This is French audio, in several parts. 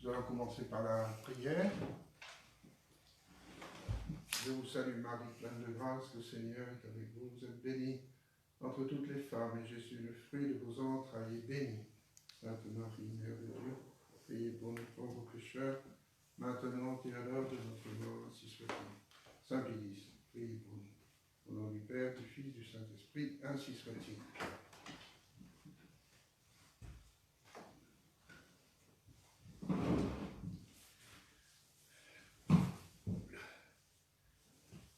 Nous allons commencer par la prière. Je vous salue Marie, pleine de grâce, le Seigneur est avec vous. Vous êtes bénie entre toutes les femmes, et Jésus, le fruit de vos entrailles, est béni. Sainte Marie, Mère de Dieu, priez pour nous pauvres pécheurs, maintenant et à l'heure de notre mort, ainsi soit-il. Saint Pédis, priez pour nous. Au nom du Père, du Fils, du Saint-Esprit, ainsi soit-il.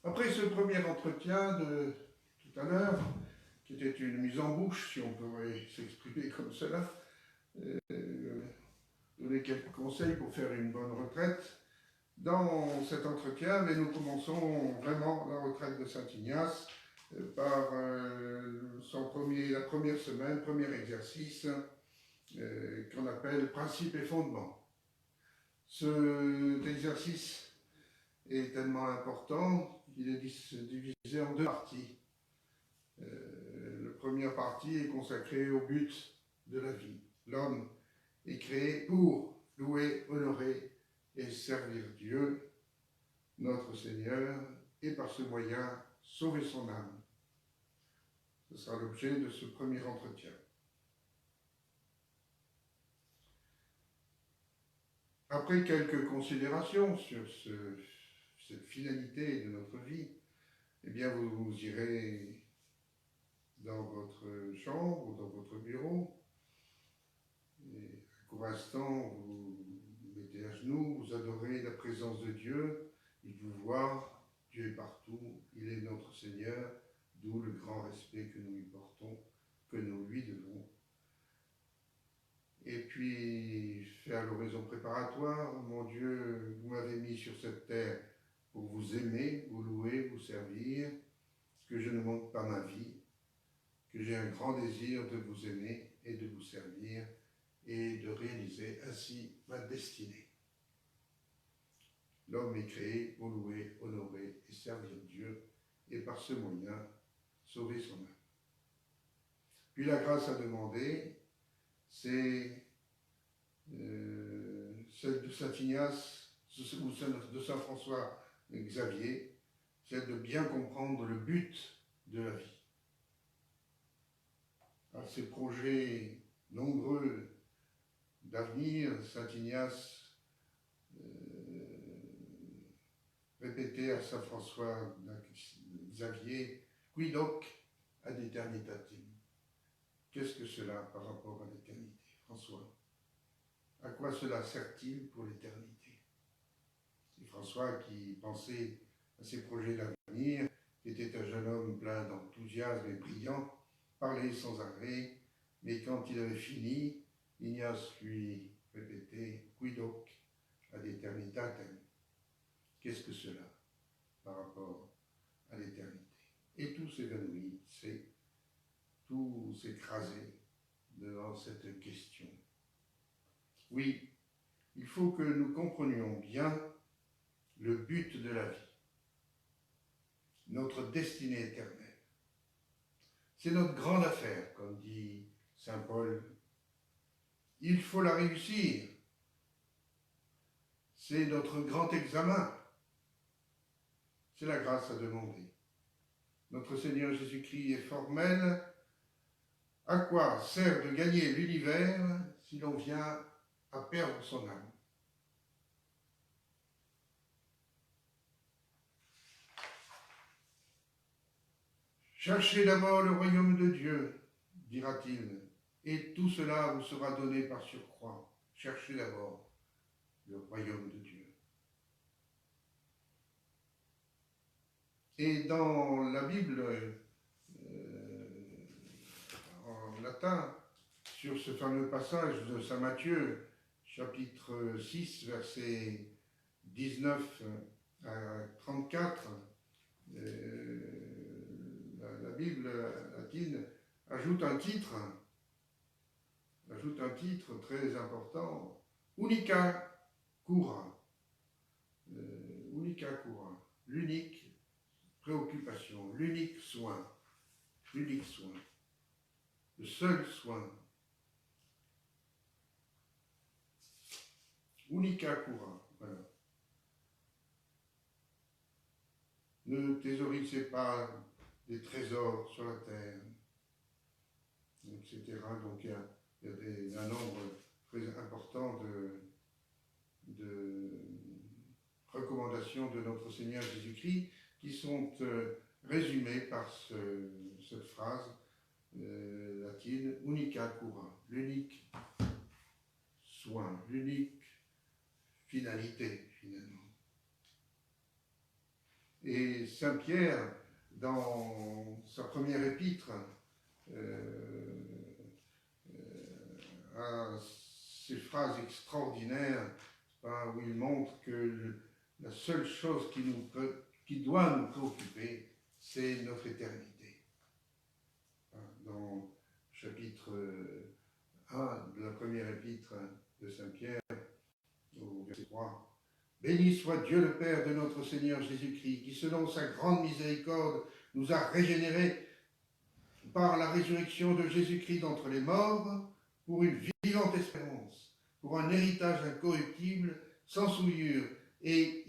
Après ce premier entretien de tout à l'heure, qui était une mise en bouche, si on pourrait s'exprimer comme cela, donner quelques conseils pour faire une bonne retraite. Dans cet entretien, mais nous commençons vraiment la retraite de Saint Ignace par la première semaine, premier exercice qu'on appelle principe et fondement. Cet exercice est tellement important qu'il est divisé en deux parties. La première partie est consacrée au but de la vie. L'homme est créé pour louer, honorer et servir Dieu, notre Seigneur, et par ce moyen sauver son âme. Ce sera l'objet de ce premier entretien. Après quelques considérations sur cette finalité de notre vie, eh bien vous irez dans votre chambre ou dans votre bureau, et à court instant, vous mettez à genoux, vous adorez la présence de Dieu, il vous voit, Dieu est partout, il est notre Seigneur, d'où le grand respect que nous lui portons, que nous lui devons. Et puis, faire l'oraison préparatoire, mon Dieu, vous m'avez mis sur cette terre pour vous aimer, vous louer, vous servir, que je ne manque pas ma vie, que j'ai un grand désir de vous aimer et de vous servir et de réaliser ainsi ma destinée. L'homme est créé pour louer, honorer et servir Dieu et par ce moyen sauver son âme. Puis la grâce à demander, c'est celle de Saint Ignace ou celle de Saint François Xavier, celle de bien comprendre le but de la vie. À ces projets nombreux d'avenir, Saint Ignace répétait à Saint François Xavier, quid hoc ad aeternitatem. Qu'est-ce que cela par rapport à l'éternité, François? À quoi cela sert-il pour l'éternité? Et François, qui pensait à ses projets d'avenir, qui était un jeune homme plein d'enthousiasme et brillant, parlait sans arrêt, mais quand il avait fini, Ignace lui répétait « Quid hoc ad aeternitatem ». Qu'est-ce que cela par rapport à l'éternité? Et tout s'évanouit, tout s'écrasait devant cette question. Oui, il faut que nous comprenions bien le but de la vie, notre destinée éternelle. C'est notre grande affaire, comme dit saint Paul. Il faut la réussir. C'est notre grand examen. C'est la grâce à demander. Notre Seigneur Jésus-Christ est formel. À quoi sert de gagner l'univers si l'on vient à perdre son âme? Cherchez d'abord le royaume de Dieu, dira-t-il, et tout cela vous sera donné par surcroît. Cherchez d'abord le royaume de Dieu. Et dans la Bible, en latin, sur ce fameux passage de saint Matthieu, chapitre 6, versets 19 à 34, la Bible latine ajoute un titre très important, Unica cura, l'unique préoccupation, l'unique soin, le seul soin. Unica cura, voilà. Ne thésaurisez pas des trésors sur la terre, etc. Donc il y a un nombre très important de recommandations de notre Seigneur Jésus-Christ qui sont résumées par cette phrase latine, unica cura, l'unique soin, l'unique finalité finalement. Et Saint Pierre, dans sa première épître, a ces phrases extraordinaires où il montre que la seule chose qui doit nous préoccuper, c'est notre éternité. Dans le chapitre 1 de la première épître de Saint Pierre, au verset 3, « Béni soit Dieu le Père de notre Seigneur Jésus-Christ, qui selon sa grande miséricorde nous a régénérés par la résurrection de Jésus-Christ d'entre les morts, pour une vivante espérance, pour un héritage incorruptible, sans souillure et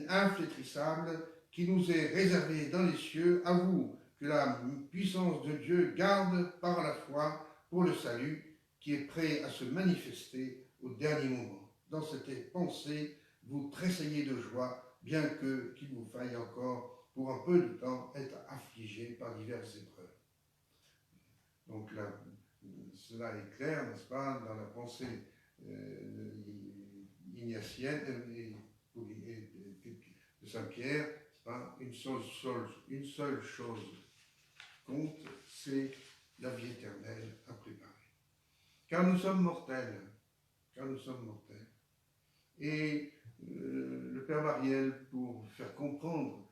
inflétrissable, qui nous est réservé dans les cieux, à vous, que la puissance de Dieu garde par la foi pour le salut, qui est prêt à se manifester au dernier moment. Dans cette pensée, vous tressaillez de joie, bien qu'il vous faille encore, pour un peu de temps, être affligé par diverses épreuves. Donc là, cela est clair, n'est-ce pas, dans la pensée ignatienne de Saint-Pierre, une seule chose compte, c'est la vie éternelle à préparer. Car nous sommes mortels, Et le Père Mariel, pour faire comprendre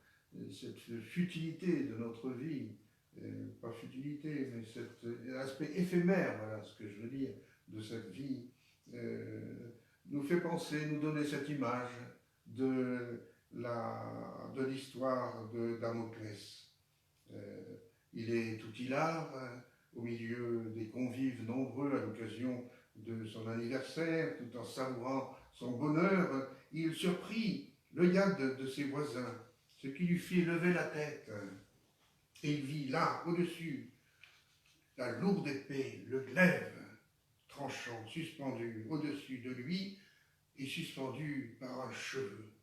cette futilité de notre vie, pas futilité, mais cet aspect éphémère, voilà ce que je veux dire, de cette vie, nous fait penser, nous donner cette image de l'histoire de Damoclès. Il est tout hilar, au milieu des convives nombreux à l'occasion de son anniversaire, tout en savourant son bonheur, il surprit l'œillade de ses voisins, ce qui lui fit lever la tête. Et il vit là, au-dessus, la lourde épée, le glaive tranchant, suspendu au-dessus de lui et suspendu par un cheveu.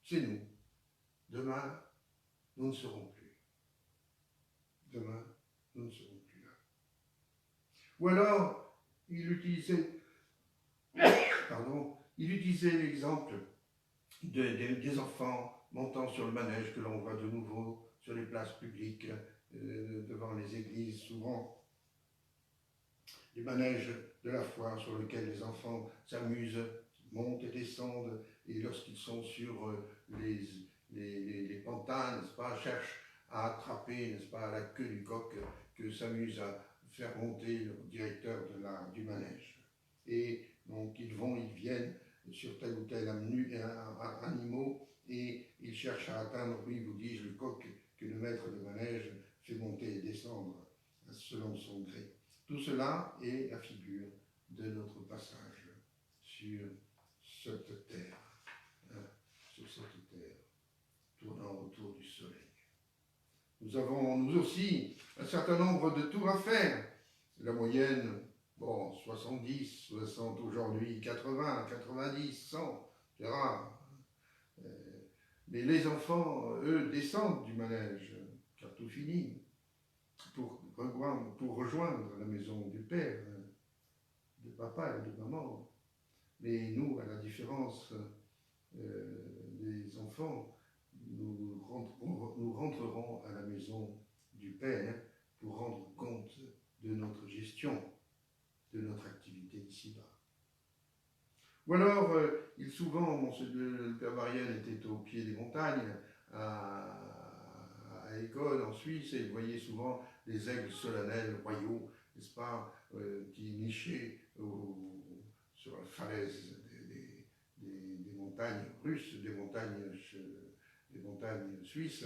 C'est nous. Demain, nous ne serons plus. Demain, nous ne serons plus là. Ou alors, il utilisait l'exemple des enfants montant sur le manège que l'on voit de nouveau sur les places publiques, devant les églises, souvent les manèges de la foi sur lesquels les enfants s'amusent, montent et descendent, et lorsqu'ils sont sur les pantins, n'est-ce pas, cherchent à attraper, n'est-ce pas, la queue du coq que s'amuse à faire monter le directeur du manège. Et donc ils viennent sur tel ou tel animal, et ils cherchent à atteindre, oui, vous dis-je, le coq que le maître de manège fait monter et descendre selon son gré. Tout cela est la figure de notre passage sur cette terre, tournant autour du soleil. Nous avons, nous aussi, un certain nombre de tours à faire. La moyenne, 70, 60 aujourd'hui, 80, 90, 100, c'est rare. Mais les enfants, eux, descendent du manège, car tout finit, pour rejoindre la maison du père, de papa et de maman. Mais nous, à la différence des enfants, nous rentrerons à la maison du Père pour rendre compte de notre gestion, de notre activité ici-bas. Ou alors, souvent, le Père Mariel était au pied des montagnes, à École, en Suisse, et vous voyez souvent les aigles solennels royaux, n'est-ce pas, qui nichaient sur la falaise des montagnes russes, des montagnes suisses,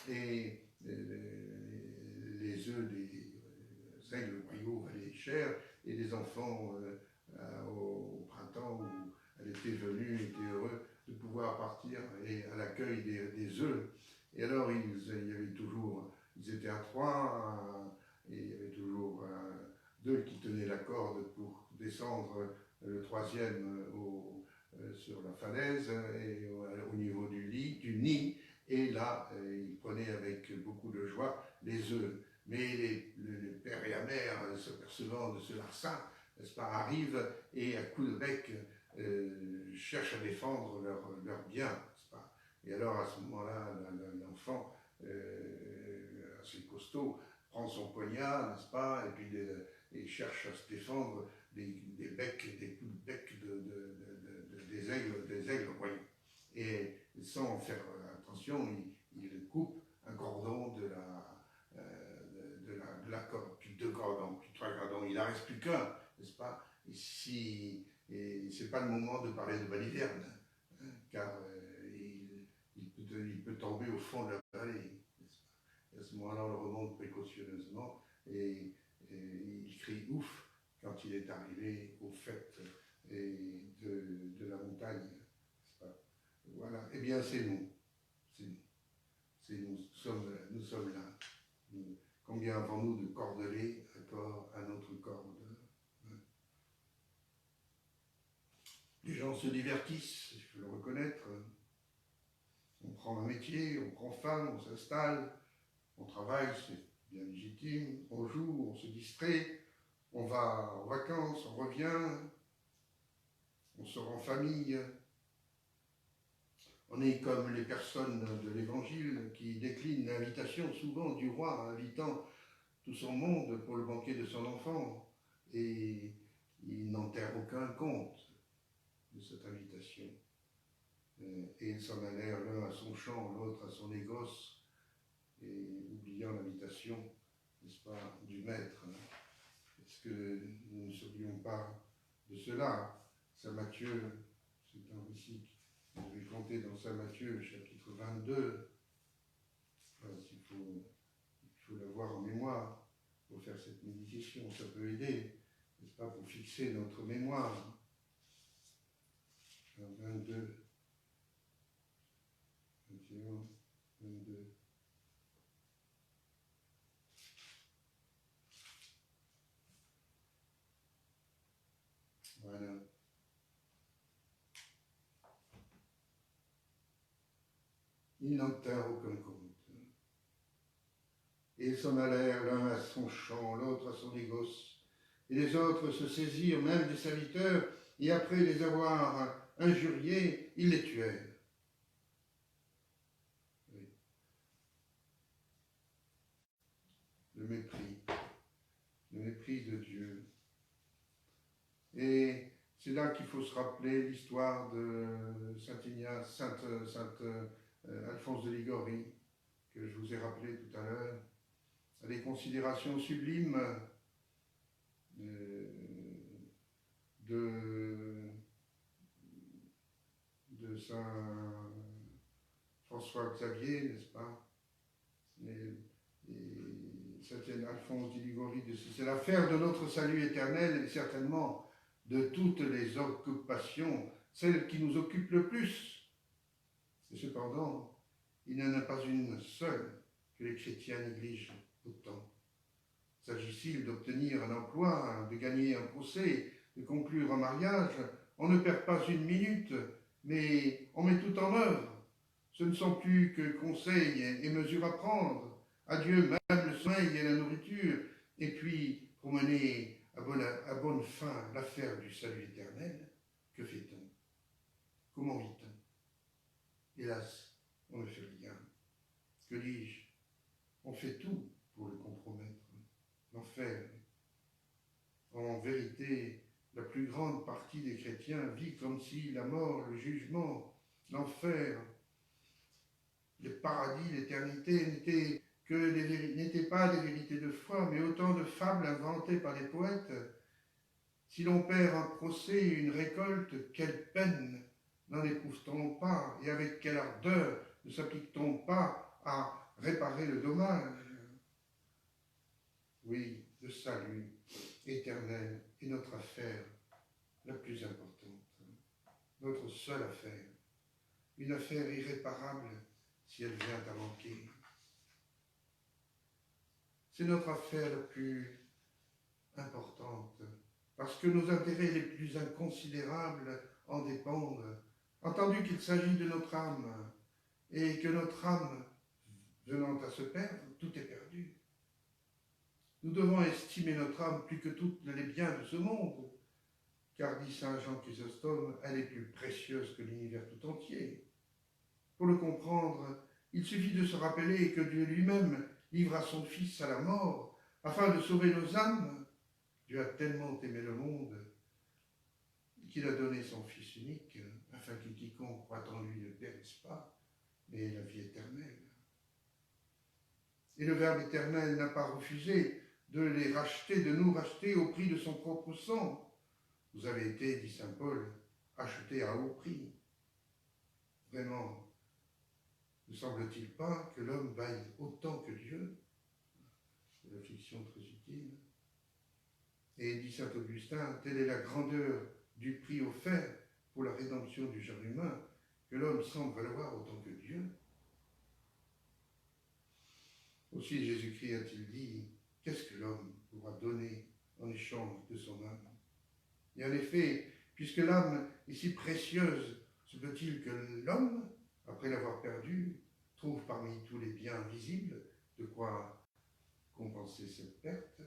et les œufs des aigles royaux valaient cher, et les enfants au printemps où elle était venue, partir et à l'accueil des œufs. Et alors, il y avait toujours, ils étaient à trois, et il y avait toujours deux qui tenaient la corde pour descendre, le troisième sur la falaise et au niveau du nid. Et là, il prenait avec beaucoup de joie les œufs. Mais les pères et la mère, s'apercevant de ce larcin, n'est-ce pas, arrivent et à coups de bec cherchent à défendre leur bien, n'est-ce pas. Et alors à ce moment-là, l'enfant, assez costaud, prend son poignard, n'est-ce pas, et puis et cherche à se défendre des coups de bec des aigles royaux. Et sans faire attention, il coupe un cordon de la corde, puis deux cordons, puis trois cordons, il n'en reste plus qu'un, n'est-ce pas? Et c'est pas le moment de parler de baliverne, hein, car il peut tomber au fond de la vallée, n'est-ce pas? Et à ce moment-là, on le remonte précautionneusement et il crie ouf quand il est arrivé au fait de la montagne, n'est-ce pas? Voilà, eh bien c'est nous, nous sommes là. Combien avons-nous de cordelets à notre corde? Les gens se divertissent, il faut le reconnaître. On prend un métier, on prend femme, on s'installe, on travaille, c'est bien légitime, on joue, on se distrait, on va en vacances, on revient, on sort en famille. On est comme les personnes de l'Évangile qui déclinent l'invitation souvent du roi invitant tout son monde pour le banquet de son enfant, et il n'enterre aucun compte de cette invitation. Et ils s'en allèrent l'un à son champ, l'autre à son négoce, et oubliant l'invitation, n'est-ce pas, du maître. Est-ce que nous ne saurions pas de cela? Saint Matthieu, c'est un récit que je vais compter dans Saint Matthieu, chapitre 22. Enfin, il faut l'avoir en mémoire pour faire cette méditation, ça peut aider, n'est-ce pas, pour fixer notre mémoire. 22, 21, 22. Voilà. Ils n'en tinrent aucun compte. Et ils s'en allèrent l'un à son champ, l'autre à son négoce. Et les autres se saisirent même des serviteurs, et après les avoir injuriés, ils les tuèrent. Oui. Le mépris de Dieu. Et c'est là qu'il faut se rappeler l'histoire de Saint Alphonse de Liguori, que je vous ai rappelé tout à l'heure, des considérations sublimes de Saint François Xavier, n'est-ce pas? Et Saint Alphonse de Liguori, c'est l'affaire de notre salut éternel et certainement de toutes les occupations, celle qui nous occupe le plus. Et cependant, il n'y en a pas une seule que les chrétiens négligent autant. S'agit-il d'obtenir un emploi, de gagner un procès, de conclure un mariage, on ne perd pas une minute, mais on met tout en œuvre. Ce ne sont plus que conseils et mesures à prendre. Adieu même le sommeil et la nourriture, et puis pour mener à bonne fin l'affaire du salut éternel, que fait-on? Comment vit-on? Hélas, on ne fait rien. Que dis-je? On fait tout pour le compromettre, l'enfer. En vérité, la plus grande partie des chrétiens vit comme si la mort, le jugement, l'enfer, le paradis, l'éternité n'étaient pas des vérités de foi, mais autant de fables inventées par les poètes. Si l'on perd un procès, une récolte, quelle peine n'en éprouve-t-on pas, et avec quelle ardeur ne s'applique-t-on pas à réparer le dommage? Oui, le salut éternel est notre affaire la plus importante, notre seule affaire. une affaire irréparable si elle vient à manquer. C'est notre affaire la plus importante, parce que nos intérêts les plus inconsidérables en dépendent, entendu qu'il s'agit de notre âme, et que notre âme, venant à se perdre, tout est perdu. Nous devons estimer notre âme plus que tous les biens de ce monde, car, dit saint Jean Chrysostome, elle est plus précieuse que l'univers tout entier. Pour le comprendre, il suffit de se rappeler que Dieu lui-même livra son Fils à la mort afin de sauver nos âmes. Dieu a tellement aimé le monde qu'il a donné son Fils unique, afin que quiconque croit en lui ne périsse pas, mais ait la vie éternelle. Et le Verbe éternel n'a pas refusé de les racheter, de nous racheter au prix de son propre sang. Vous avez été, dit saint Paul, achetés à haut prix. Vraiment, ne semble-t-il pas que l'homme vaille autant que Dieu? C'est une réflexion très utile. Et dit saint Augustin, telle est la grandeur du prix offert pour la rédemption du genre humain, que l'homme semble valoir autant que Dieu. Aussi Jésus-Christ a-t-il dit, qu'est-ce que l'homme pourra donner en échange de son âme? Et en effet, puisque l'âme est si précieuse, se peut-il que l'homme, après l'avoir perdue, trouve parmi tous les biens visibles de quoi compenser cette perte?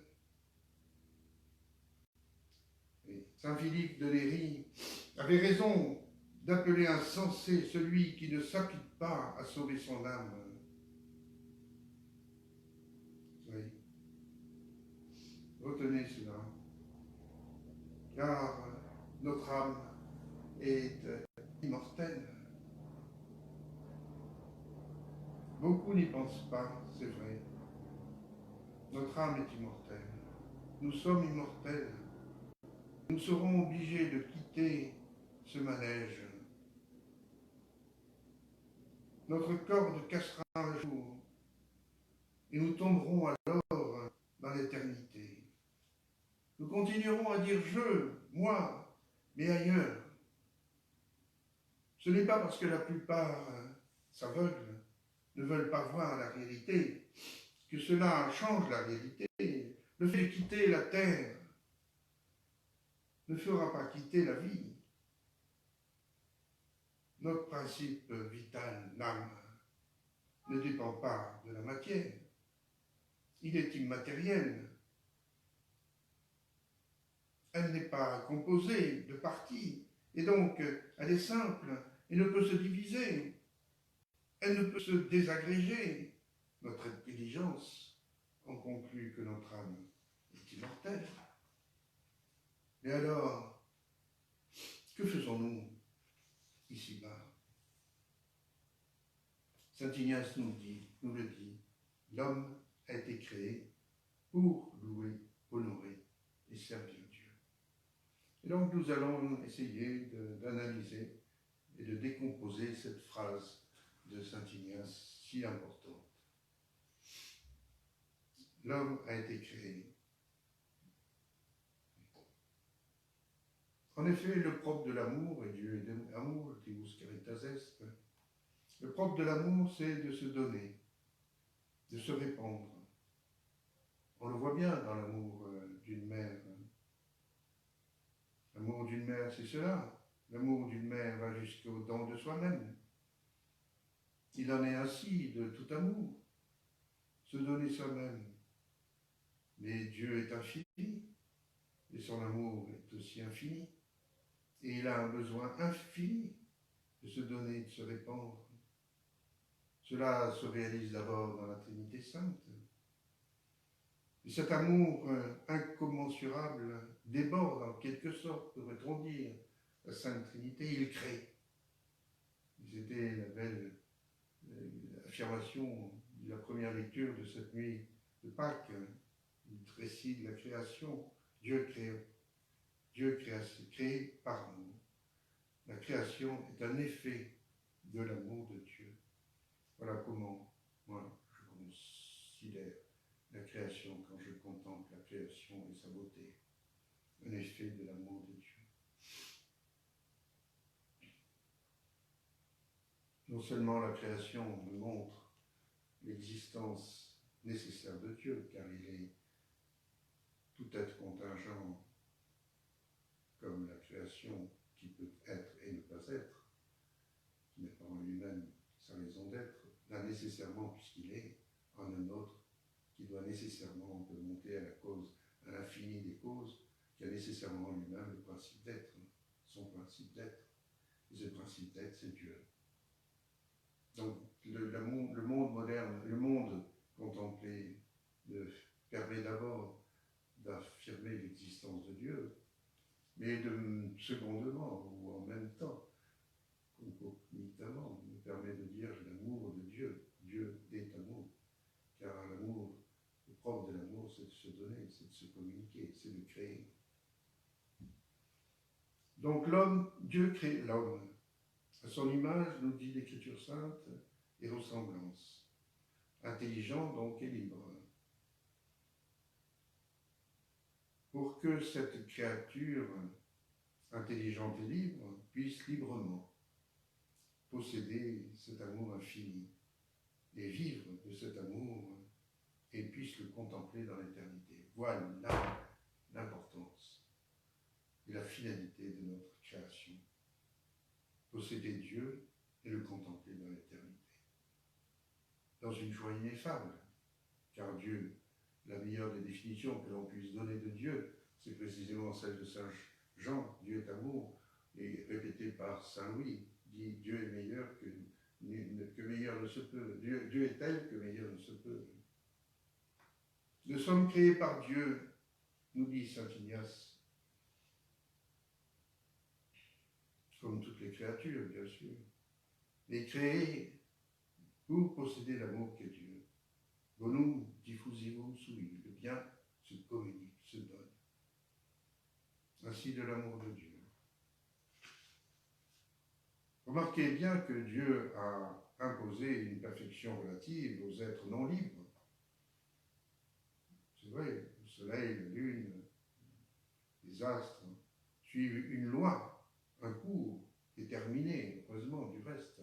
Et saint Philippe de Néri avait raison d'appeler insensé celui qui ne s'applique pas à sauver son âme. Oui. Retenez cela, car notre âme est immortelle. Beaucoup n'y pensent pas, c'est vrai. Notre âme est immortelle. Nous sommes immortels. Nous serons obligés de quitter ce manège. Notre corps nous cassera un jour et nous tomberons alors dans l'éternité. Nous continuerons à dire je, moi, mais ailleurs. Ce n'est pas parce que la plupart s'aveuglent, ne veulent pas voir la réalité, que cela change la réalité. Le fait de quitter la terre ne fera pas quitter la vie. Notre principe vital, l'âme, ne dépend pas de la matière. Il est immatériel. Elle n'est pas composée de parties, et donc elle est simple et ne peut se diviser. Elle ne peut se désagréger. Notre intelligence en conclut que notre âme est immortelle. Mais alors, que faisons-nous ici-bas? Saint Ignace nous le dit, l'homme a été créé pour louer, honorer et servir Dieu. Et donc nous allons essayer d'analyser et de décomposer cette phrase de Saint Ignace si importante. L'homme a été créé. En effet, le propre de l'amour, et Dieu est amour, Deus caritas est, le propre de l'amour, c'est de se donner, de se répandre. On le voit bien dans l'amour d'une mère. L'amour d'une mère, c'est cela. L'amour d'une mère va jusqu'au don de soi-même. Il en est ainsi de tout amour, se donner soi-même. Mais Dieu est infini, et son amour est aussi infini. Et il a un besoin infini de se donner, de se répandre. Cela se réalise d'abord dans la Trinité Sainte. Et cet amour incommensurable déborde en quelque sorte, pourrait-on dire, la Sainte Trinité, il crée. C'était la belle affirmation de la première lecture de cette nuit de Pâques, le récit de la création. Dieu crée par amour. La création est un effet de l'amour de Dieu. Voilà comment moi je considère la création quand je contemple la création et sa beauté. Un effet de l'amour de Dieu. Non seulement la création nous montre l'existence nécessaire de Dieu, car il est tout être contingent comme la création qui peut être et ne pas être, qui n'est pas en lui-même sa raison d'être, là nécessairement puisqu'il est en un autre, qui doit nécessairement monter à la cause, à l'infini des causes, qui a nécessairement en lui-même le principe d'être, son principe d'être. Et ce principe d'être, c'est Dieu. Donc le monde moderne, le monde contemplé, permet d'abord d'affirmer l'existence de Dieu, mais secondement, ou en même temps, concomitamment, nous permet de dire l'amour de Dieu. Dieu est amour. Car l'amour, le propre de l'amour, c'est de se donner, c'est de se communiquer, c'est de créer. Donc l'homme, Dieu crée l'homme. À son image, nous dit l'Écriture sainte, et ressemblance. Intelligent donc et libre. Pour que cette créature intelligente et libre puisse librement posséder cet amour infini et vivre de cet amour et puisse le contempler dans l'éternité. Voilà l'importance et la finalité de notre création. Posséder Dieu et le contempler dans l'éternité. Dans une joie ineffable, car Dieu, la meilleure des définitions que l'on puisse donner de Dieu, c'est précisément celle de Saint Jean, Dieu est amour, et répétée par Saint Louis, dit Dieu est meilleur que meilleur ne se peut. Dieu est tel que meilleur ne se peut. Nous sommes créés par Dieu, nous dit Saint Ignace, comme toutes les créatures, bien sûr, mais créés pour posséder l'amour qu'est Dieu. Bonum diffusivum sui, le bien se communique, se donne. Ainsi de l'amour de Dieu. Remarquez bien que Dieu a imposé une perfection relative aux êtres non libres. C'est vrai, le soleil, la lune, les astres suivent une loi, un cours déterminé, heureusement du reste,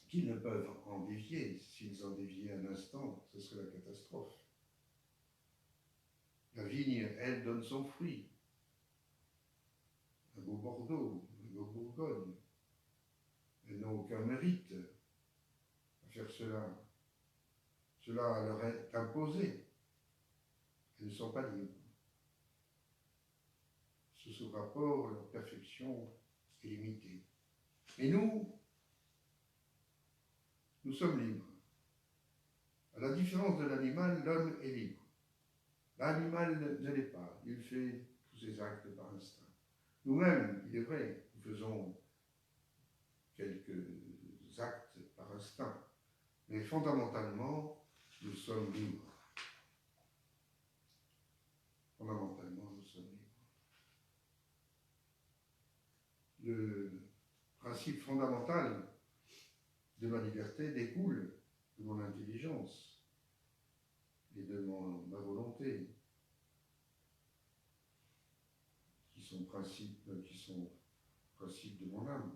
qu'ils ne peuvent en dévier. S'ils en déviaient un instant, ce serait la catastrophe. La vigne, elle, donne son fruit. Un beau Bordeaux, un beau Bourgogne. Elles n'ont aucun mérite à faire cela. Cela leur est imposé. Elles ne sont pas libres. Sous ce rapport, leur perfection est limitée. Et nous sommes libres. À la différence de l'animal, l'homme est libre. L'animal ne l'est pas. Il fait tous ses actes par instinct. Nous-mêmes, il est vrai, nous faisons quelques actes par instinct. Mais fondamentalement, nous sommes libres. Fondamentalement, nous sommes libres. Le principe fondamental de ma liberté découle de mon intelligence et de ma volonté, qui sont principes de mon âme.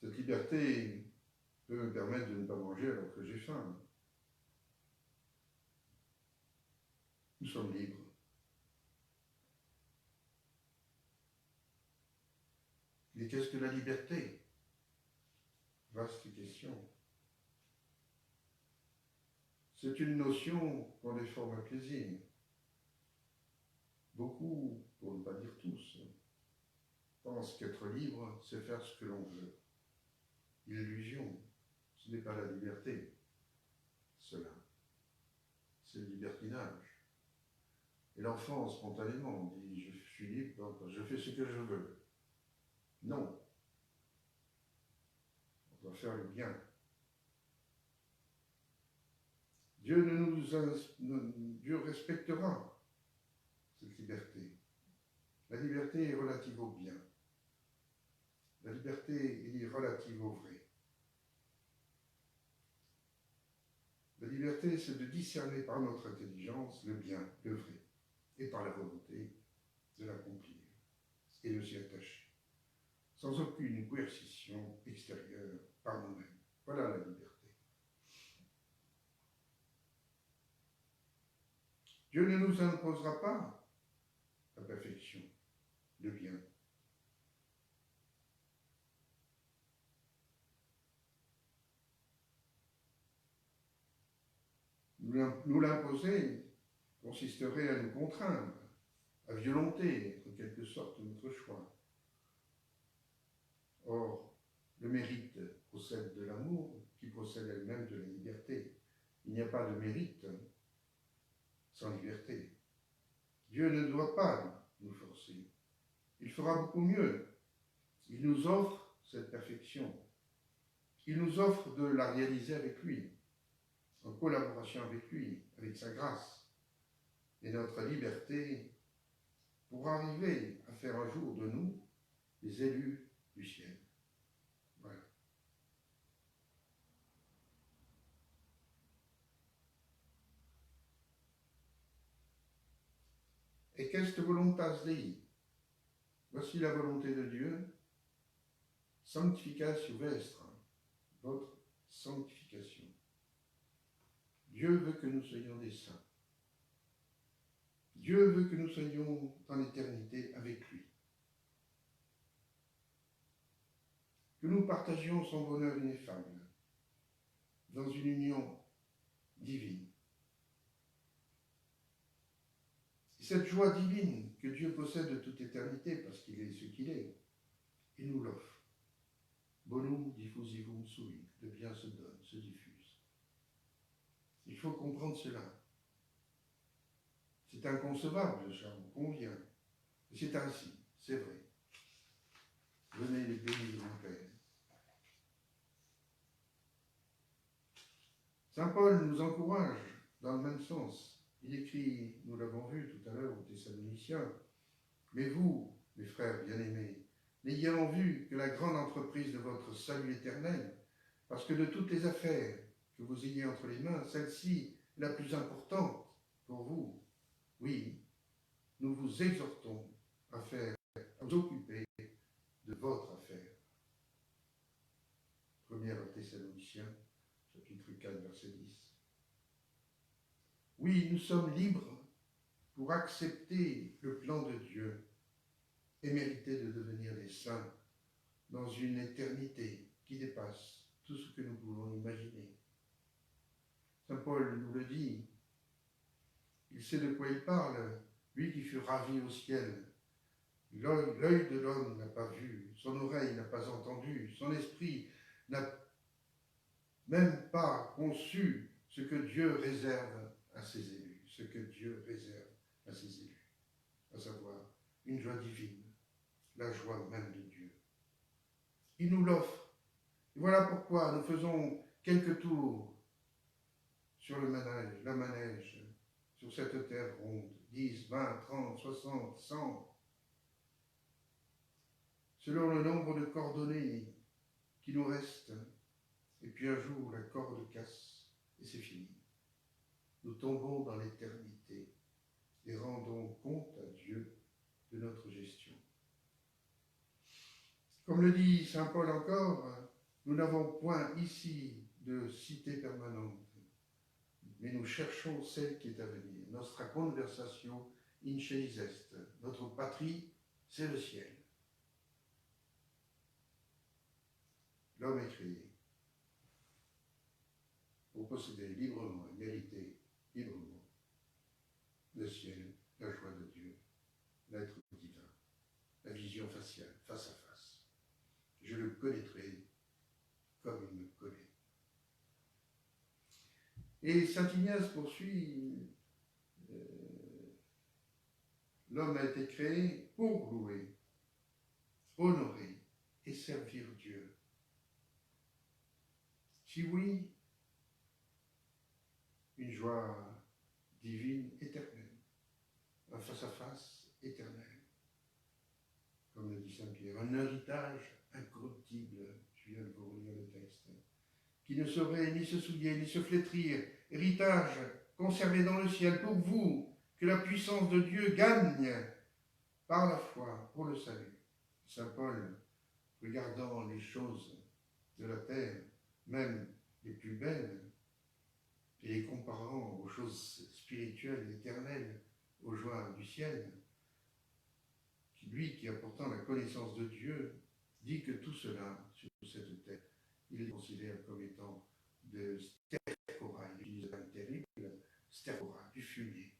Cette liberté peut me permettre de ne pas manger alors que j'ai faim. Nous sommes libres. Mais qu'est-ce que la liberté? Vaste question. C'est une notion qu'on déforme à plaisir. Beaucoup, pour ne pas dire tous, pensent qu'être libre, c'est faire ce que l'on veut. Illusion, ce n'est pas la liberté, cela. C'est le libertinage. Et l'enfant, spontanément, dit « je suis libre, je fais ce que je veux ». Non. On doit faire le bien. Dieu respectera cette liberté. La liberté est relative au bien. La liberté est relative au vrai. La liberté, c'est de discerner par notre intelligence le bien, le vrai, et par la volonté de l'accomplir et de s'y attacher. sans aucune coercition extérieure par nous-mêmes. Voilà la liberté. Dieu ne nous imposera pas la perfection, le bien. Nous l'imposer consisterait à nous contraindre, à violenter en quelque sorte notre choix. Or, le mérite procède de l'amour, qui procède elle-même de la liberté. Il n'y a pas de mérite sans liberté. Dieu ne doit pas nous forcer. Il fera beaucoup mieux. Il nous offre cette perfection. Il nous offre de la réaliser avec lui, en collaboration avec lui, avec sa grâce. Et notre liberté pour arriver à faire un jour de nous des élus du ciel. Voilà. Et qu'est-ce voluntas Dei? Voici la volonté de Dieu, sanctificatio vestra, votre sanctification. Dieu veut que nous soyons des saints. Dieu veut que nous soyons dans l'éternité avec lui. Que nous partagions son bonheur ineffable dans une union divine. Et cette joie divine que Dieu possède de toute éternité, parce qu'il est ce qu'il est, il nous l'offre. Bonum diffusivum sui, le bien se donne, se diffuse. Il faut comprendre cela. C'est inconcevable, ça vous convient. Et c'est ainsi, c'est vrai. Venez les bénis, mon Père. Saint Paul nous encourage dans le même sens. Il écrit, nous l'avons vu tout à l'heure aux Thessaloniciens, mais vous, mes frères bien-aimés, n'ayez en vue que la grande entreprise de votre salut éternel, parce que de toutes les affaires que vous ayez entre les mains, celle-ci est la plus importante pour vous. Oui, nous vous exhortons à vous occuper de votre affaire. 1 Thessaloniciens, chapitre 4, verset 10. Oui, nous sommes libres pour accepter le plan de Dieu et mériter de devenir des saints dans une éternité qui dépasse tout ce que nous pouvons imaginer. Saint Paul nous le dit, il sait de quoi il parle, lui qui fut ravi au ciel. L'œil de l'homme n'a pas vu, son oreille n'a pas entendu, son esprit n'a même pas conçu ce que Dieu réserve à ses élus, ce que Dieu réserve à ses élus, à savoir une joie divine, la joie même de Dieu. Il nous l'offre. Et voilà pourquoi nous faisons quelques tours sur le manège, la manège, sur cette terre ronde, 10, 20, 30, 60, 100, selon le nombre de coordonnées qui nous restent. Et puis un jour, la corde casse et c'est fini. Nous tombons dans l'éternité et rendons compte à Dieu de notre gestion. Comme le dit saint Paul encore, nous n'avons point ici de cité permanente, mais nous cherchons celle qui est à venir. Nostra conversatio in celis est. Notre patrie, c'est le ciel. L'homme est créé pour posséder librement et mériter librement le ciel, la joie de Dieu, l'être divin, la vision faciale, face à face. Je le connaîtrai comme il me connaît. Et saint Ignace poursuit, l'homme a été créé pour louer, honorer et servir Dieu. Si oui, une joie divine éternelle, un face-à-face éternel, comme le dit saint Pierre, un héritage incorruptible, je viens de vous relire le texte, qui ne saurait ni se souiller, ni se flétrir, héritage conservé dans le ciel pour vous, que la puissance de Dieu gagne par la foi pour le salut. Saint Paul regardant les choses de la terre, même les plus belles, et les comparant aux choses spirituelles et éternelles, aux joies du ciel, lui qui a pourtant la connaissance de Dieu, dit que tout cela, sur cette terre, il les considère comme étant de stercora, il utilise un terrible, stercora, du fumier,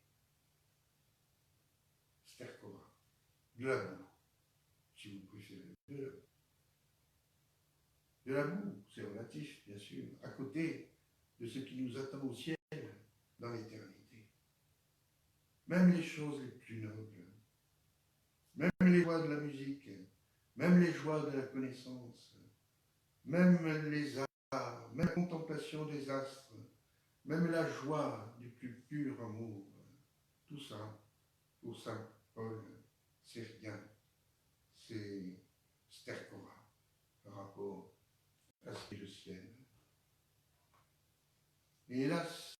stercora, de la boue, si vous préférez, de la boue, c'est relatif, bien sûr, à côté de ce qui nous attend au ciel dans l'éternité. Même les choses les plus nobles, même les joies de la musique, même les joies de la connaissance, même les arts, même la contemplation des astres, même la joie du plus pur amour, tout ça, pour saint Paul, c'est rien, c'est stercora par rapport à ce qu'est le ciel. Et hélas,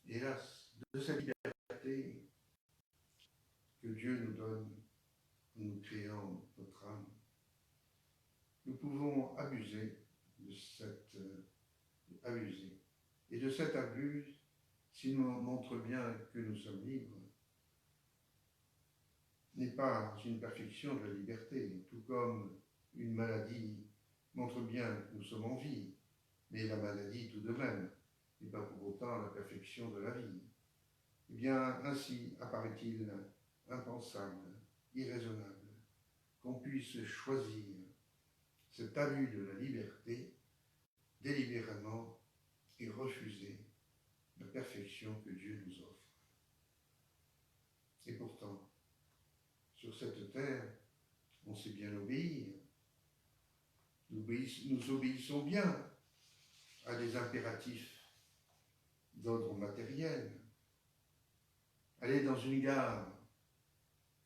de cette liberté que Dieu nous donne en nous créant notre âme, nous pouvons abuser de Et de cet abus, s'il nous montre bien que nous sommes libres, n'est pas une perfection de la liberté, tout comme une maladie montre bien que nous sommes en vie, mais la maladie tout de même n'est pas pour autant la perfection de la vie. Eh bien, ainsi apparaît-il impensable, irraisonnable, qu'on puisse choisir cet abus de la liberté délibérément et refuser la perfection que Dieu nous offre. Et pourtant, sur cette terre, on sait bien obéir. Nous obéissons bien à des impératifs d'ordre matériel. Aller dans une gare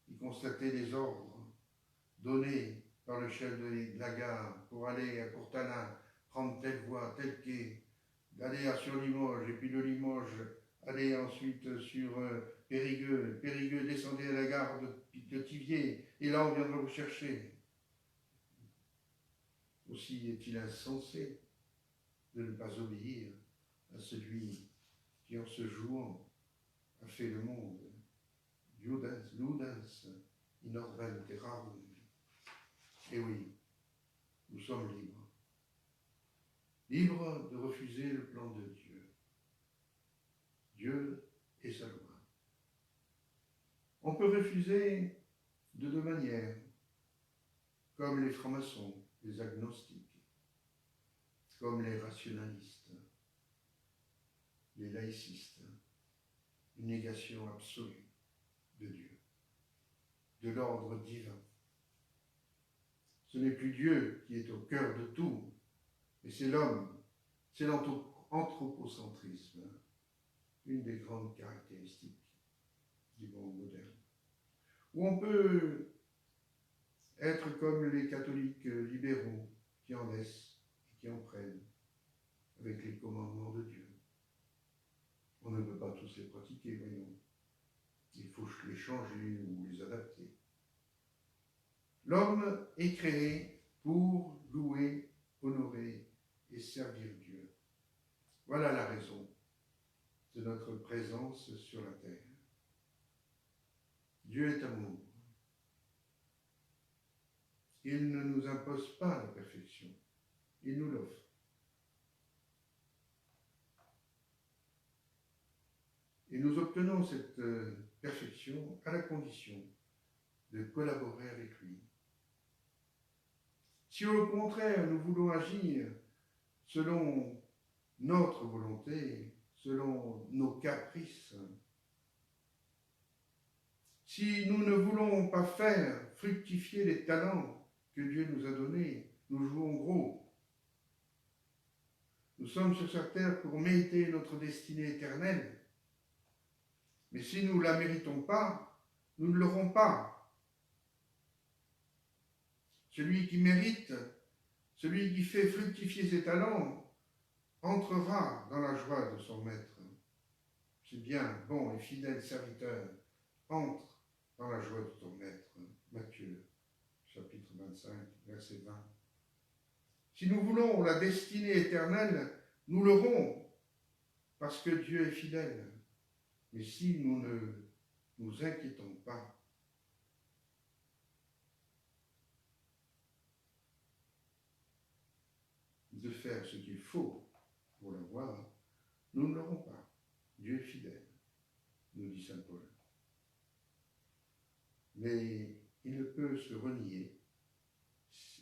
et constater les ordres donnés par le chef de la gare pour aller à Courtalin, prendre telle voie, tel quai, d'aller sur Limoges, et puis de Limoges, aller ensuite sur Périgueux, descendez à la gare de Thiviers, et là on viendra vous chercher. Aussi est-il insensé de ne pas obéir à celui qui en ce jour a fait le monde. Ludens in orben terrarum. Et oui, nous sommes libres. Libres de refuser le plan de Dieu. Dieu et sa loi. On peut refuser de deux manières, comme les francs-maçons, les agnostiques, comme les rationalistes, les laïcistes, une négation absolue de Dieu, de l'ordre divin. Ce n'est plus Dieu qui est au cœur de tout, mais c'est l'homme, c'est l'anthropocentrisme, une des grandes caractéristiques du monde moderne. Où on peut être comme les catholiques libéraux qui en laissent et qui en prennent avec les commandements de Dieu. On ne peut pas tous les pratiquer, voyons. Il faut les changer ou les adapter. L'homme est créé pour louer, honorer et servir Dieu. Voilà la raison de notre présence sur la terre. Dieu est amour. Il ne nous impose pas la perfection, il nous l'offre. Et nous obtenons cette perfection à la condition de collaborer avec lui. Si au contraire nous voulons agir selon notre volonté, selon nos caprices, si nous ne voulons pas faire fructifier les talents que Dieu nous a donnés, nous jouons gros. Nous sommes sur cette terre pour mériter notre destinée éternelle. Mais si nous ne la méritons pas, nous ne l'aurons pas. Celui qui mérite, celui qui fait fructifier ses talents, entrera dans la joie de son maître. C'est bien, bon et fidèle serviteur, entre dans la joie de ton maître. Matthieu, chapitre 25. 25, verset 20. Si nous voulons la destinée éternelle, nous l'aurons, parce que Dieu est fidèle. Mais si nous ne nous inquiétons pas, de faire ce qu'il faut pour l'avoir, nous ne l'aurons pas. Dieu est fidèle, nous dit saint Paul. Mais il ne peut se renier,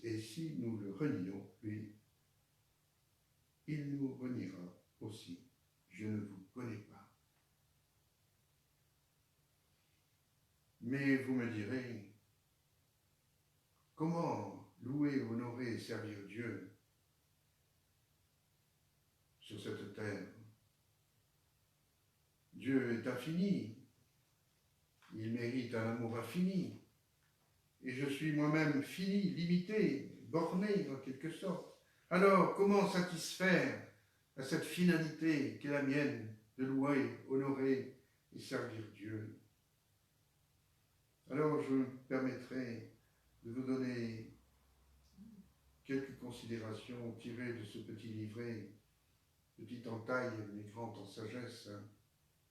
et si nous le renions, lui, il nous reniera aussi. Je ne vous connais pas. Mais vous me direz, comment louer, honorer et servir Dieu sur cette terre? Dieu est infini, il mérite un amour infini, et je suis moi-même fini, limité, borné en quelque sorte. Alors, comment satisfaire à cette finalité qu'est la mienne de louer, honorer et servir Dieu? Alors, je me permettrai de vous donner quelques considérations tirées de ce petit livret, petit en taille mais grand en sagesse,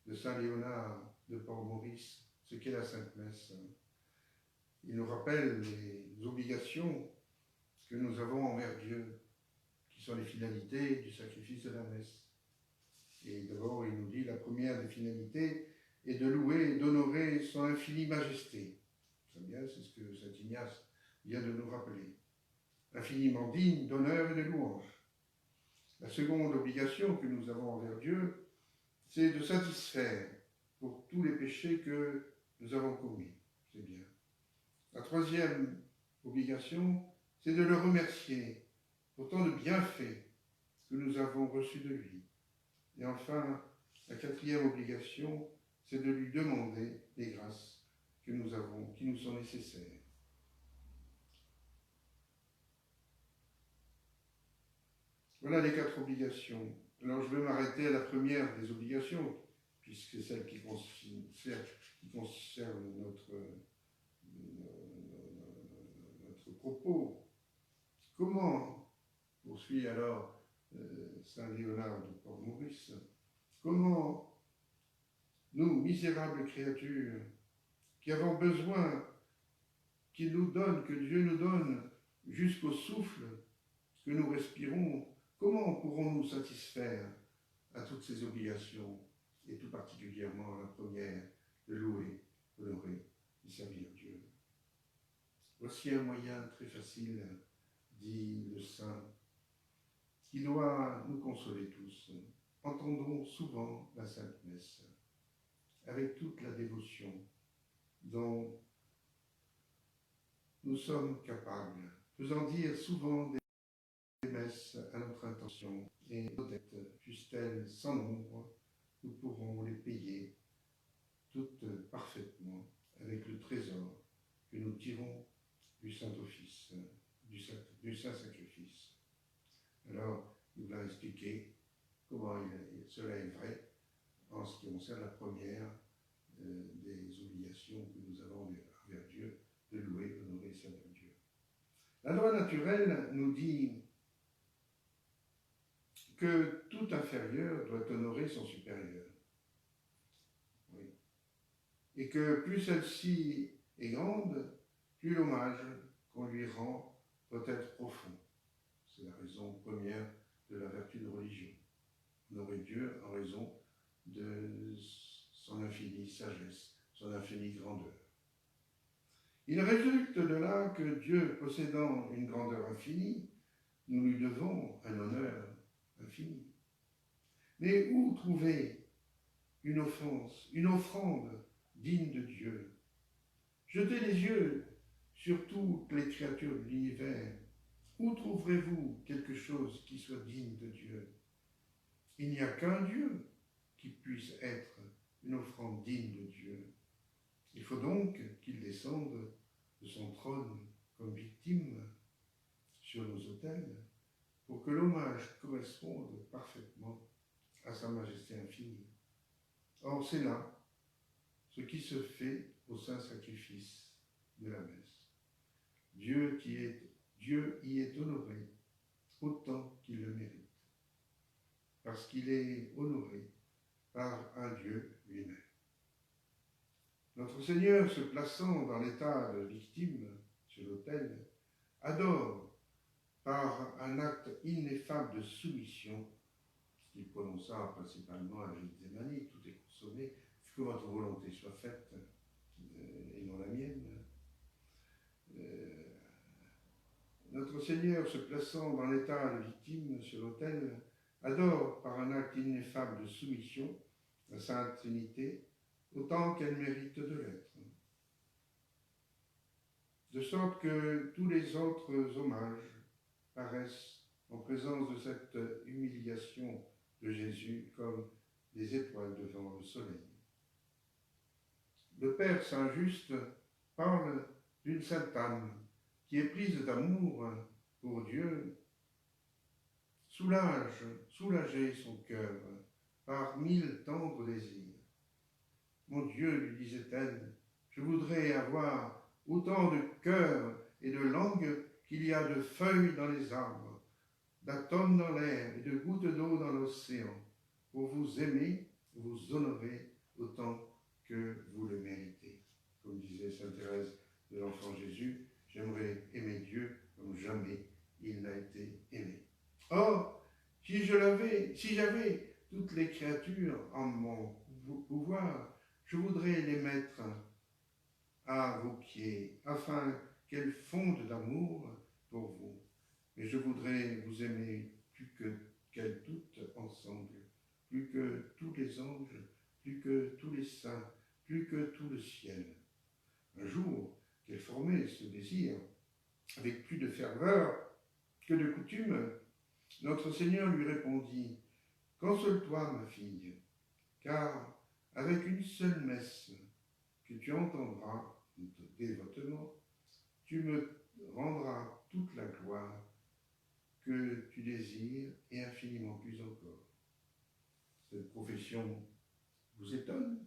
de Saint Léonard de Port-Maurice, ce qu'est la Sainte Messe. Il nous rappelle les obligations que nous avons envers Dieu, qui sont les finalités du sacrifice de la messe. Et d'abord, il nous dit la première des finalités est de louer et d'honorer son infinie majesté. Très bien, c'est ce que saint Ignace vient de nous rappeler. Infiniment digne d'honneur et de louange. La seconde obligation que nous avons envers Dieu, c'est de satisfaire pour tous les péchés que nous avons commis. C'est bien. La troisième obligation, c'est de le remercier pour tant de bienfaits que nous avons reçus de lui. Et enfin, la quatrième obligation, c'est de lui demander les grâces que nous avons, qui nous sont nécessaires. Voilà les 4 obligations. Alors je vais m'arrêter à la première des obligations, puisque c'est celle qui concerne notre propos. Comment, poursuit alors saint Léonard de Port-Maurice, comment nous, misérables créatures, qui avons besoin qu'il nous donne, que Dieu nous donne jusqu'au souffle que nous respirons, comment pourrons-nous satisfaire à toutes ces obligations, et tout particulièrement la première, de louer, honorer et servir Dieu? Voici un moyen très facile, dit le saint, qui doit nous consoler tous. Entendons souvent la Sainte Messe, avec toute la dévotion dont nous sommes capables, faisant dire souvent des messes à notre intention, et nos dettes, fussent-elles sans nombre, nous pourrons les payer toutes parfaitement avec le trésor que nous tirons du Saint-Office, du Saint-Sacrifice. Alors, il va expliquer comment cela est vrai en ce qui concerne la première des obligations que nous avons envers Dieu, de louer, honorer et servir Dieu. La loi naturelle nous dit que tout inférieur doit honorer son supérieur. Oui. Et que plus celle-ci est grande, plus l'hommage qu'on lui rend doit être profond. C'est la raison première de la vertu de religion. Honorer Dieu en raison de son infinie sagesse, son infinie grandeur. Il résulte de là que Dieu, possédant une grandeur infinie, nous lui devons un honneur infini. Mais où trouver une offense, une offrande digne de Dieu? Jetez les yeux sur toutes les créatures de l'univers. Où trouverez-vous quelque chose qui soit digne de Dieu? Il n'y a qu'un Dieu qui puisse être une offrande digne de Dieu. Il faut donc qu'il descende de son trône comme victime sur nos autels pour que l'hommage corresponde parfaitement à sa majesté infinie. Or, c'est là ce qui se fait au saint sacrifice de la messe. Dieu y est honoré autant qu'il le mérite, parce qu'il est honoré par un Dieu lui-même. Notre Seigneur, se plaçant dans l'état de victime sur l'autel, adore par un acte ineffable de soumission, ce qu'il prononça principalement à Gethsémani, tout est consommé, que votre volonté soit faite et non la mienne. Notre Seigneur, se plaçant dans l'état de victime sur l'autel, adore par un acte ineffable de soumission la Sainte Trinité, autant qu'elle mérite de l'être. De sorte que tous les autres hommages paraissent, en présence de cette humiliation de Jésus, comme des étoiles devant le soleil. Le Père Saint-Just parle d'une sainte âme qui est prise d'amour pour Dieu, soulager son cœur par 1000 tendres désirs. Mon Dieu, lui disait-elle, je voudrais avoir autant de cœur et de langue qu'il y a de feuilles dans les arbres, d'atomes dans l'air et de gouttes d'eau dans l'océan, pour vous aimer, vous honorer autant que vous le méritez. Comme disait sainte Thérèse de l'Enfant Jésus, j'aimerais aimer Dieu comme jamais il n'a été aimé. Or, si j'avais toutes les créatures en mon pouvoir, je voudrais les mettre à vos pieds, afin qu'elles fondent d'amour pour vous. Mais je voudrais vous aimer plus qu'elles toutes ensemble, plus que tous les anges, plus que tous les saints, plus que tout le ciel. Un jour qu'elle formait ce désir, avec plus de ferveur que de coutume, notre Seigneur lui répondit, « Console-toi, ma fille, car avec une seule messe que tu entendras dévotement, tu me rendras toute la gloire que tu désires et infiniment plus encore. » Cette profession vous étonne,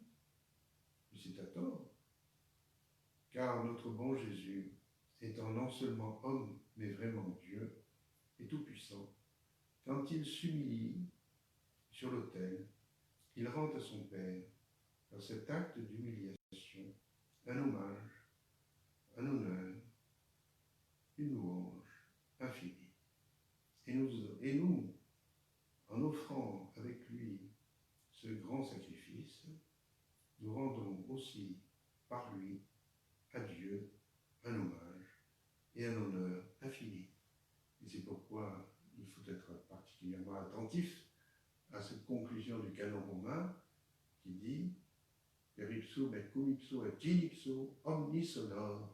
mais c'est à tort, car notre bon Jésus, étant non seulement homme, mais vraiment Dieu, et tout-puissant, quand il s'humilie sur l'autel, il rend à son Père, par cet acte d'humiliation, un hommage, un honneur, une louange infinie. Et nous, en offrant avec lui ce grand sacrifice, nous rendons aussi par lui à Dieu un hommage et un honneur infini. Et c'est pourquoi il faut être particulièrement attentif à cette conclusion du canon romain qui dit « Per ipsum et cum ipso et in ipso omnis honor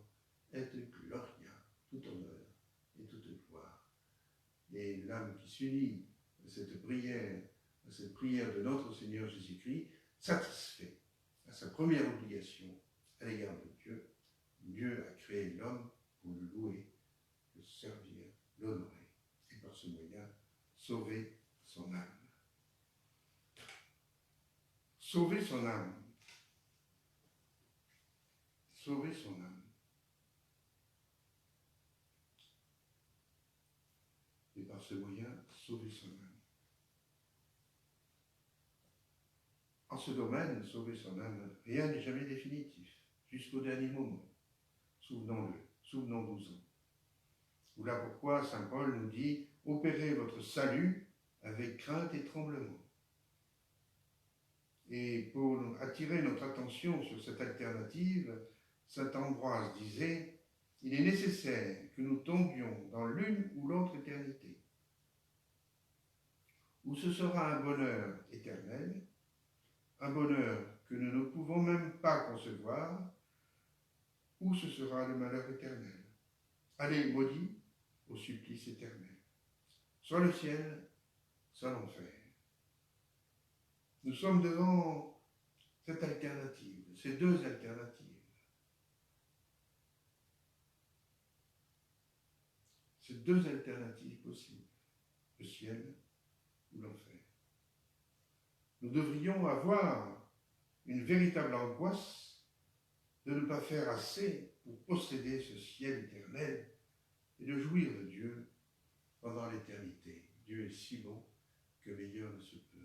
et gloria », tout honneur et toute gloire. Et l'âme qui s'unit à cette prière de notre Seigneur Jésus-Christ, satisfait à sa première obligation à l'égard de Dieu. Dieu a créé l'homme pour le louer, le servir, l'honorer, et par ce moyen sauver son âme. Sauver son âme. Sauver son âme. Et par ce moyen, sauver son âme. En ce domaine, sauver son âme, rien n'est jamais définitif, jusqu'au dernier moment. Souvenons-nous-en. Voilà pourquoi saint Paul nous dit « Opérez votre salut avec crainte et tremblement ». Et pour attirer notre attention sur cette alternative, saint Ambroise disait « Il est nécessaire que nous tombions dans l'une ou l'autre éternité, où ce sera un bonheur éternel, un bonheur que nous ne pouvons même pas concevoir, ou ce sera le malheur éternel. Allez, maudit, au supplice éternel. Soit le ciel, soit l'enfer. Nous sommes devant cette alternative, ces deux alternatives. Ces deux alternatives possibles, le ciel ou l'enfer. Nous devrions avoir une véritable angoisse de ne pas faire assez pour posséder ce ciel éternel de jouir de Dieu pendant l'éternité. Dieu est si bon que meilleur ne se peut.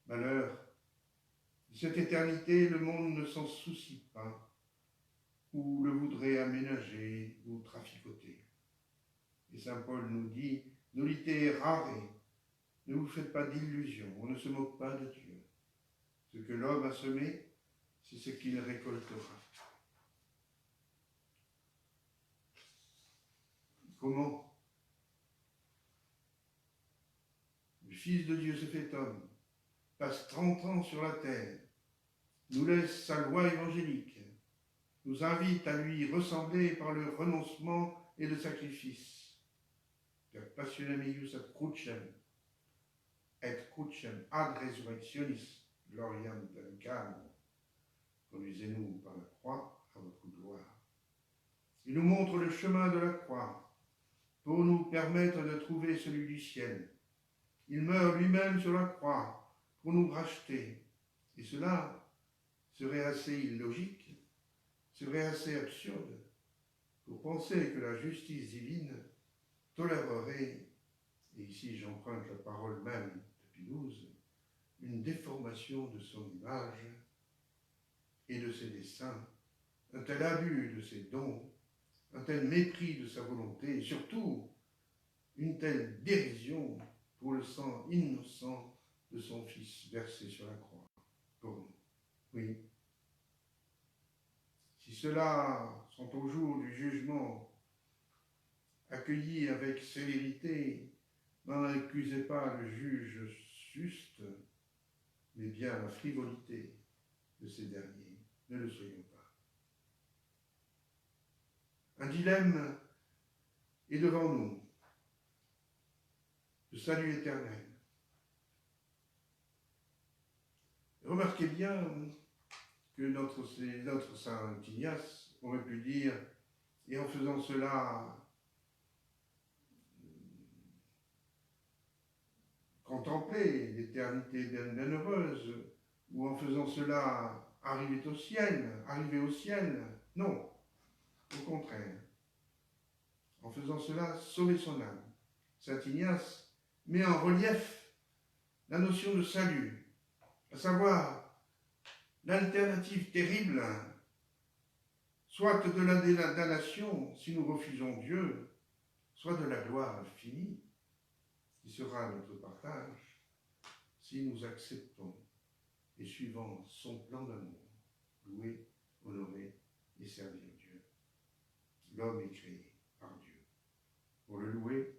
Malheur, de cette éternité, le monde ne s'en soucie pas, ou le voudrait aménager ou traficoter. Et saint Paul nous dit, nolite rare, ne vous faites pas d'illusions, on ne se moque pas de Dieu. Ce que l'homme a semé, c'est ce qu'il récoltera. Comment le Fils de Dieu se fait homme, passe 30 ans sur la terre, nous laisse sa loi évangélique, nous invite à lui ressembler par le renoncement et le sacrifice. Per passionem eius ad crucem, et crucem ad resurrectionis gloriam predicam. Conduisez-nous par la croix à votre gloire. Il nous montre le chemin de la croix pour nous permettre de trouver celui du ciel. Il meurt lui-même sur la croix pour nous racheter. Et cela serait assez illogique, serait assez absurde pour penser que la justice divine tolérerait, et ici j'emprunte la parole même de Pie XII, une déformation de son image et de ses desseins, un tel abus de ses dons, un tel mépris de sa volonté, et surtout une telle dérision pour le sang innocent de son Fils versé sur la croix pour nous. Oui. Si ceux-là sont au jour du jugement accueillis avec sévérité, n'en accusez pas le juge juste, mais bien la frivolité de ces derniers. Ne le soyons pas. Un dilemme est devant nous. Le salut éternel. Remarquez bien que notre saint Ignace aurait pu dire, et en faisant cela, contempler l'éternité bienheureuse, ou en faisant cela, arriver au ciel. Non, au contraire. En faisant cela, sauver son âme. Saint Ignace met en relief la notion de salut, à savoir l'alternative terrible, soit de la damnation si nous refusons Dieu, soit de la gloire infinie, qui sera notre partage si nous acceptons et suivons son plan d'amour, louer, honorer et servir Dieu. L'homme est créé par Dieu pour le louer,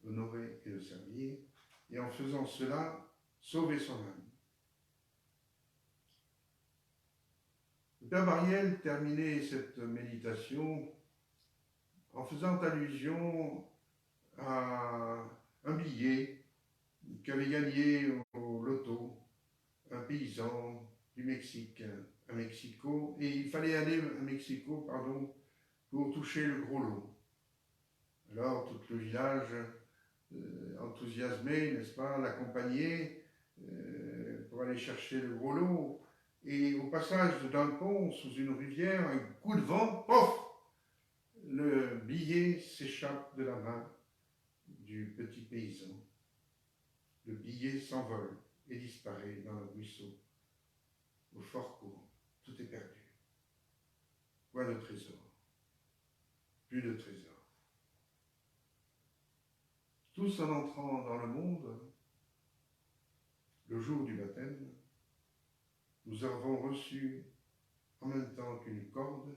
l'honorer et le servir, et en faisant cela, sauver son âme. Le Père Mariel terminait cette méditation en faisant allusion à un billet qu'avait gagné au loto un paysan du Mexique, à Mexico, et il fallait aller à Mexico, pour toucher le gros lot. Alors tout le village, enthousiasmé, n'est-ce pas, l'accompagnait pour aller chercher le gros lot. Et au passage d'un pont sous une rivière, un coup de vent, pof, le billet s'échappe de la main du petit paysan. Le billet s'envole et disparaît dans le ruisseau. Au fort courant, tout est perdu. Quoi de trésor? Plus de trésor. Tous en entrant dans le monde, le jour du baptême, nous avons reçu, en même temps qu'une corde,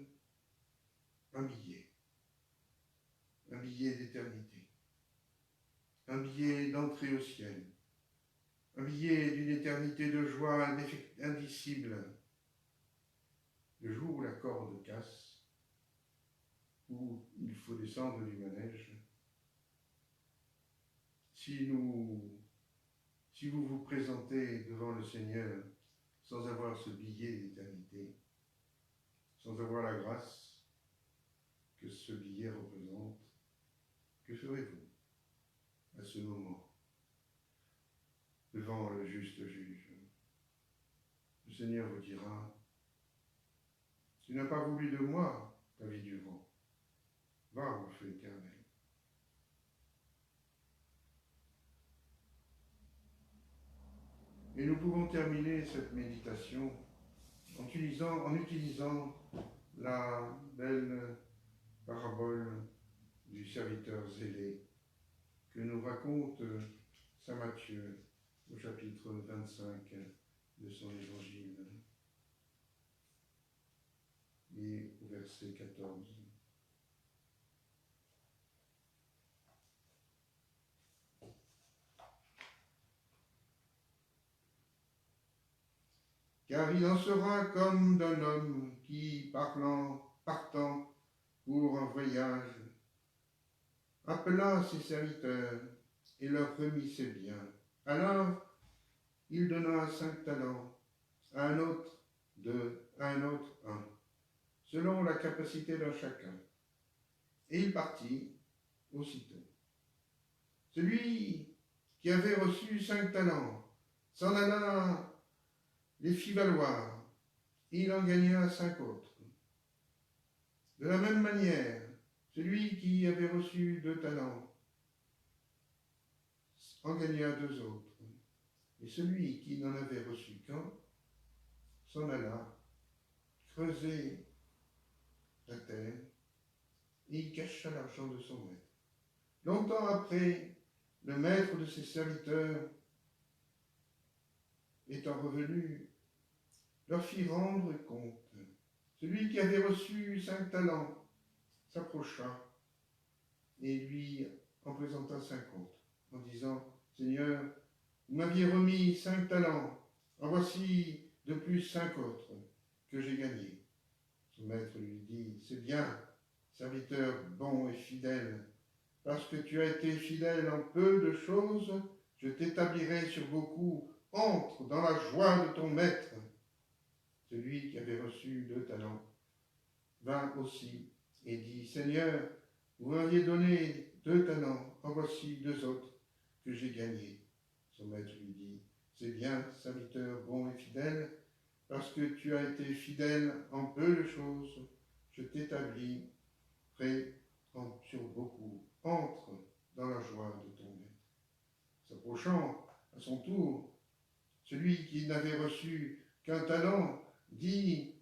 un billet d'éternité, un billet d'entrée au ciel, un billet d'une éternité de joie indicible. Le jour où la corde casse, où il faut descendre du manège, si vous vous présentez devant le Seigneur sans avoir ce billet d'éternité, sans avoir la grâce que ce billet représente, que ferez-vous à ce moment devant le juste juge? Le Seigneur vous dira, tu n'as pas voulu de moi ta vie durant, va au feu feu éternel. Et nous pouvons terminer cette méditation en utilisant la belle parabole du serviteur zélé que nous raconte saint Matthieu au chapitre 25 de son évangile et au verset 14. Car il en sera comme d'un homme qui, partant pour un voyage, appela ses serviteurs et leur remit ses biens. Alors, il donna 5 talents, à un autre 2, à un autre 1, selon la capacité de chacun. Et il partit aussitôt. Celui qui avait reçu 5 talents s'en alla les fit valoir, et il en gagna 5 autres. De la même manière, celui qui avait reçu 2 talents en gagna 2 autres. Et celui qui n'en avait reçu qu'un s'en alla creuser la terre, et il cacha l'argent de son maître. Longtemps après, le maître de ses serviteurs, étant revenu, leur fit rendre compte. Celui qui avait reçu 5 talents s'approcha et lui en présenta 50, en disant, « Seigneur, vous m'aviez remis 5 talents, en voici de plus 5 autres que j'ai gagnés. » Son maître lui dit, « C'est bien, serviteur bon et fidèle, parce que tu as été fidèle en peu de choses, je t'établirai sur beaucoup, entre dans la joie de ton maître. » Celui qui avait reçu 2 talents vint aussi et dit, « Seigneur, vous m'aviez donné 2 talents, en voici 2 autres que j'ai gagnés. » Son maître lui dit, « C'est bien, serviteur bon et fidèle, parce que tu as été fidèle en peu de choses, je t'établis sur beaucoup. Entre dans la joie de ton maître. » S'approchant à son tour, celui qui n'avait reçu qu'un talent dit,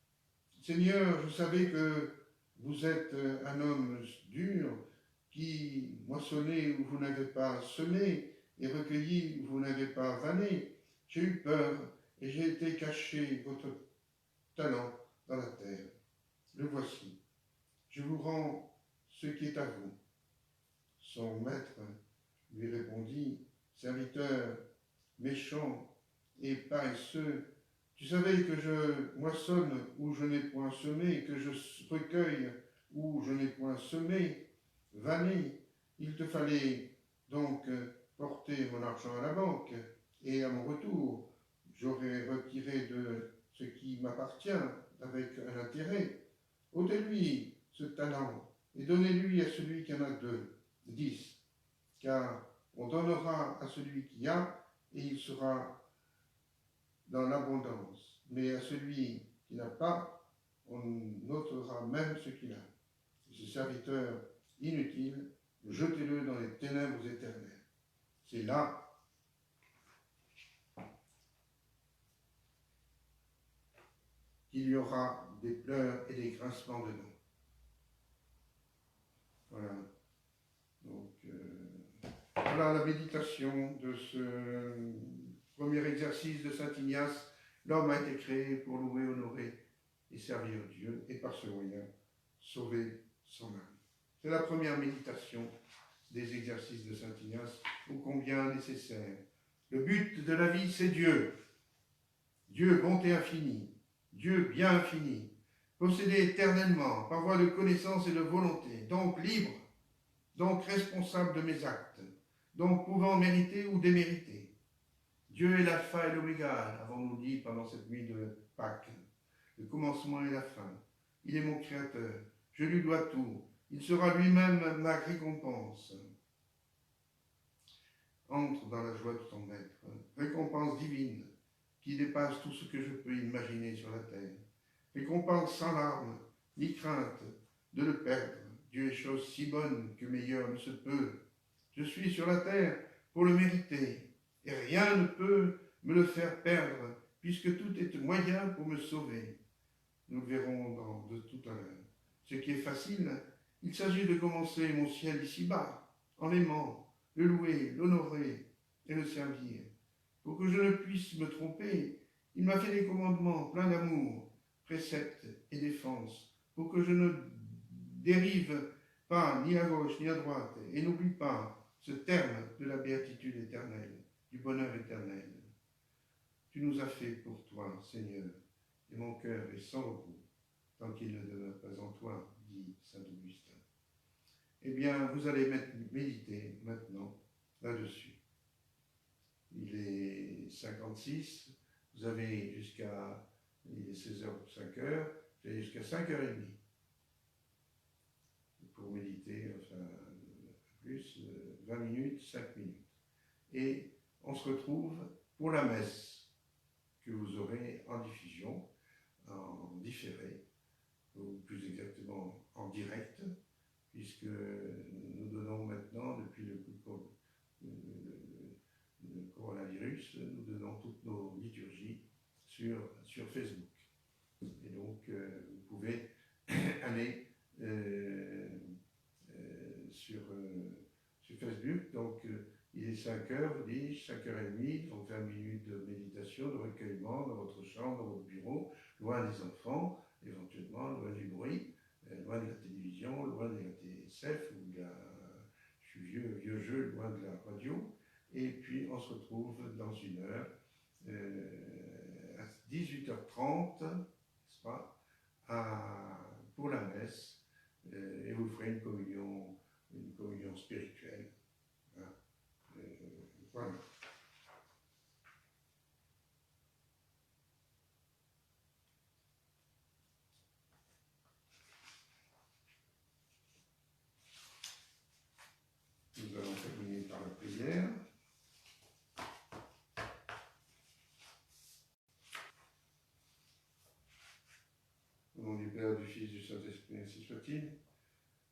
« Seigneur, je savais que vous êtes un homme dur, qui moissonnez où vous n'avez pas semé, et recueilli où vous n'avez pas vanné. J'ai eu peur, et j'ai été cacher votre talent dans la terre. Le voici. Je vous rends ce qui est à vous. » Son maître lui répondit, « Serviteur méchant et paresseux, tu savais que je moissonne où je n'ai point semé, que je recueille où je n'ai point semé, vanné. Il te fallait donc porter mon argent à la banque, et à mon retour, j'aurais retiré de ce qui m'appartient avec un intérêt. Ôtez-lui ce talent et donnez-lui à celui qui en a 2, 10, car on donnera à celui qui a, et il sera dans l'abondance. Mais à celui qui n'a pas, on notera même ce qu'il a. Et ce serviteur inutile, jetez-le dans les ténèbres éternelles. C'est là qu'il y aura des pleurs et des grincements de dents. Voilà. Donc, voilà la méditation de ce premier exercice de saint Ignace. L'homme a été créé pour louer, honorer et servir Dieu, et par ce moyen, sauver son âme. C'est la première méditation des exercices de saint Ignace, ô combien nécessaire. Le but de la vie, c'est Dieu. Dieu, bonté infinie, Dieu bien infini, possédé éternellement par voie de connaissance et de volonté, donc libre, donc responsable de mes actes, donc pouvant mériter ou démériter. Dieu est l'alpha et l'oméga, avons-nous dit pendant cette nuit de Pâques, le commencement et la fin. Il est mon créateur, je lui dois tout, il sera lui-même ma récompense. Entre dans la joie de ton maître, récompense divine qui dépasse tout ce que je peux imaginer sur la terre. Récompense sans larmes, ni crainte de le perdre, Dieu est chose si bonne que meilleure ne se peut. Je suis sur la terre pour le mériter, et rien ne peut me le faire perdre, puisque tout est moyen pour me sauver. Nous le verrons de tout à l'heure. Ce qui est facile, il s'agit de commencer mon ciel ici-bas, en l'aimant, le louer, l'honorer et le servir. Pour que je ne puisse me tromper, il m'a fait des commandements pleins d'amour, préceptes et défense, pour que je ne dérive pas ni à gauche ni à droite, et n'oublie pas ce terme de la béatitude éternelle, du bonheur éternel. Tu nous as fait pour toi, Seigneur, et mon cœur est sans repos, tant qu'il ne demeure pas en toi, dit saint Augustin. Eh bien, vous allez méditer maintenant là-dessus. Il est 56, vous avez jusqu'à, il est 16h ou 5h, vous avez jusqu'à 5h30 pour méditer, enfin, plus 20 minutes, 5 minutes. Et on se retrouve pour la messe que vous aurez en diffusion, en différé, ou plus exactement en direct, puisque nous donnons maintenant, depuis le coronavirus, nous donnons toutes nos liturgies sur Facebook. Et donc, vous pouvez aller sur Facebook. Donc, il est 5h, 10, 5h30, donc 20 minutes de méditation, de recueillement dans votre chambre, dans votre bureau, loin des enfants, éventuellement, loin du bruit, loin de la télévision, loin de la TSF ou de la, je suis vieux jeu, loin de la radio. Et puis, on se retrouve dans une heure, à 18h30, n'est-ce pas, pour la messe, et vous ferez une communion spirituelle. Hein. Voilà. Nous allons terminer par la prière. Au nom du Père, du Fils, du Saint-Esprit, ainsi soit-il.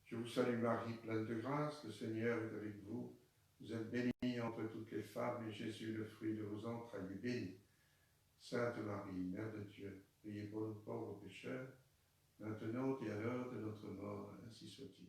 Je vous salue Marie, pleine de grâce, le Seigneur est avec vous. Vous êtes bénie entre toutes les femmes, et Jésus, le fruit de vos entrailles, est béni. Sainte Marie, Mère de Dieu, priez pour nous pauvres pécheurs, maintenant et à l'heure de notre mort, ainsi soit-il.